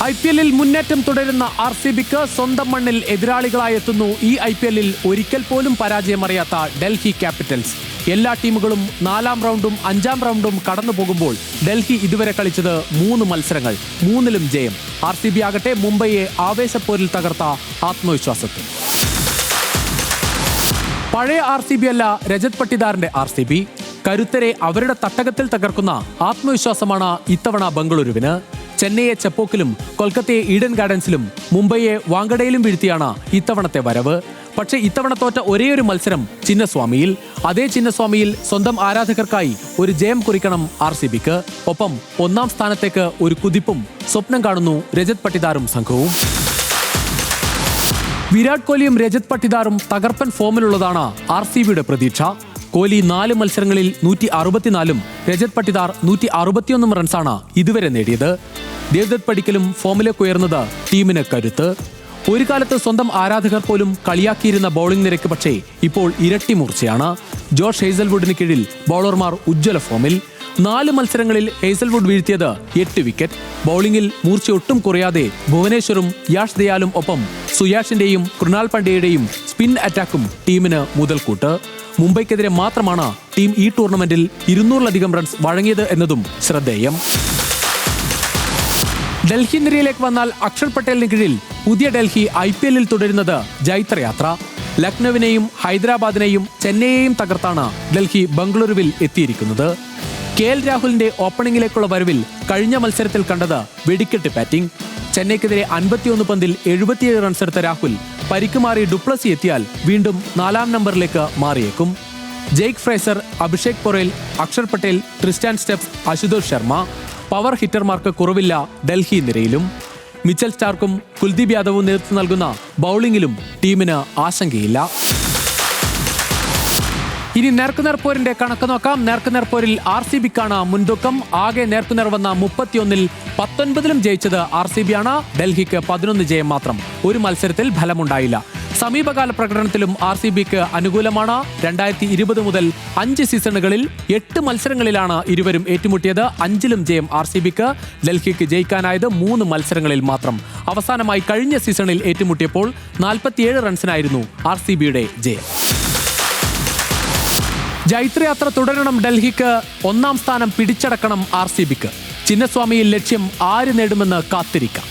IPL-ൽ മുന്നേറ്റം തുടരുന്ന RCBക്ക് സ്വന്തം മണ്ണിൽ എതിരാളികളായി എത്തുന്നു. ഈ IPL-ൽ ഒരിക്കൽ പോലും പരാജയമറിയാത്ത ഡൽഹി ക്യാപിറ്റൽസ്. എല്ലാ ടീമുകളും 4-ാം റൗണ്ടും 5-ാം റൗണ്ടും കടന്നു പോകുമ്പോൾ ഡൽഹി ഇതുവരെ കളിച്ചത് 3 മത്സരങ്ങൾ, 3-ലും ജയം. RCB ആകട്ടെ മുംബൈയെ ആവേശപ്പോരിൽ തകർത്ത ആത്മവിശ്വാസത്തിൽ. പഴയ RCB അല്ല രജത് പട്ടിദാറിന്റെ RCB. കരുത്തരെ അവരുടെ തട്ടകത്തിൽ തകർക്കുന്ന ആത്മവിശ്വാസമാണ് ഇത്തവണ ബംഗളൂരുവിന്. ചെന്നൈയെ ചെപ്പോക്കിലും കൊൽക്കത്തയെ ഈഡൻ ഗാർഡൻസിലും മുംബൈയെ വാങ്കഡയിലും വീഴ്ത്തിയാണ് ഇത്തവണത്തെ വരവ്. പക്ഷേ ഇത്തവണ തോറ്റ ഒരേയൊരു മത്സരം ചിന്നസ്വാമിയിൽ. അതേ ചിന്നസ്വാമിയിൽ സ്വന്തം ആരാധകർക്കായി ഒരു ജയം കുറിക്കണം RCBക്ക്. ഒപ്പം 1-ാം സ്ഥാനത്തേക്ക് ഒരു കുതിപ്പും സ്വപ്നം കാണുന്നു രജത് പട്ടിദാറും സംഘവും. വിരാട് കോഹ്ലിയും രജത് പട്ടിദാറും തകർപ്പൻ ഫോമിലുള്ളതാണ് RCBയുടെ പ്രതീക്ഷ. കോഹ്ലി 4 മത്സരങ്ങളിൽ 164-ഉം രജത് പട്ടിദാർ 161 റൺസാണ് ഇതുവരെ നേടിയത്. ദേവ്ദത്ത് പടിക്കലും ഫോമിലേക്ക് ഉയർന്നത് ടീമിന് കരുത്ത്. ഒരു കാലത്ത് സ്വന്തം ആരാധകർ പോലും കളിയാക്കിയിരുന്ന ബൗളിംഗ് നിരക്ക് പക്ഷേ ഇപ്പോൾ ഇരട്ടി മൂർച്ചയാണ്. ജോഷ് ഹേസൽവുഡിന് കീഴിൽ ബൗളർമാർ ഉജ്ജ്വല ഫോമിൽ. 4 മത്സരങ്ങളിൽ ഹേസൽവുഡ് വീഴ്ത്തിയത് 8 വിക്കറ്റ്. ബൗളിംഗിൽ മൂർച്ച ഒട്ടും കുറയാതെ ഭുവനേശ്വറും യാഷ് ദയാലും ഒപ്പം സുയാഷിന്റെയും കൃണാൽ പാണ്ഡ്യയുടെയും സ്പിൻ അറ്റാക്കും ടീമിന് മുതൽക്കൂട്ട്. മുംബൈക്കെതിരെ മാത്രമാണ് ടീം ഈ ടൂർണമെന്റിൽ 200-ലധികം റൺസ് വഴങ്ങിയത് എന്നതും ശ്രദ്ധേയം. ഡൽഹി നിരയിലേക്ക് വന്നാൽ അക്ഷർ പട്ടേലിന് കീഴിൽ പുതിയ ഡൽഹി IPL-ൽ തുടരുന്നത് ജൈത്രയാത്ര. ലക്നൌവിനെയും ഹൈദരാബാദിനെയും ചെന്നൈയെയും തകർത്താണ് ഡൽഹി ബംഗളൂരുവിൽ എത്തിയിരിക്കുന്നത്. KL രാഹുലിന്റെ ഓപ്പണിംഗിലേക്കുള്ള വരവിൽ കഴിഞ്ഞ മത്സരത്തിൽ കണ്ടത് വെടിക്കെട്ട് ബാറ്റിംഗ്. ചെന്നൈക്കെതിരെ 51 പന്തിൽ 77 റൺസ് എടുത്ത രാഹുൽ പരിക്ക് മാറി ഡുപ്ലസി എത്തിയാൽ വീണ്ടും 4-ാം നമ്പറിലേക്ക് മാറിയേക്കും. Jake Fraser, Abhishek Porel, Axar Patel, Tristan Stubbs, Ashutosh Sharma. Power ഹിറ്റർമാർക്ക് കുറവില്ല ഡൽഹി നിരയിലും. മിച്ചൽ സ്റ്റാർക്കും കുൽദീപ് യാദവും നേതൃത്വം നൽകുന്ന ബൗളിംഗിലും ടീമിന് ആശങ്കയില്ല. ഇനി നേർക്കുനേർപ്പോരിന്റെ കണക്ക് നോക്കാം. നേർക്കുനേർപ്പോരിൽ RCBക്കാണ് മുൻതൂക്കം. ആകെ നേർക്കുനേർ വന്ന 31-ൽ 19-ലും ജയിച്ചത് RCB ആണ്. ഡൽഹിക്ക് 11 ജയം മാത്രം. ഒരു മത്സരത്തിൽ ഫലമുണ്ടായില്ല. സമീപകാല പ്രകടനത്തിലും RCBക്ക് അനുകൂലമാണ്. 2020 മുതൽ 5 സീസണുകളിൽ 8 മത്സരങ്ങളിലാണ് ഇരുവരും ഏറ്റുമുട്ടിയത്. 5-ലും ജയം RCBക്ക്. ഡൽഹിക്ക് ജയിക്കാനായത് 3 മത്സരങ്ങളിൽ മാത്രം. അവസാനമായി കഴിഞ്ഞ സീസണിൽ ഏറ്റുമുട്ടിയപ്പോൾ 47 റൺസിനായിരുന്നു RCBയുടെ ജയം. ജൈത്രയാത്ര തുടരണം ഡൽഹിക്ക്. 1-ാം സ്ഥാനം പിടിച്ചടക്കണം RCBക്ക്. ചിന്നസ്വാമിയിൽ ലക്ഷ്യം ആര് നേടുമെന്ന് കാത്തിരിക്കാം.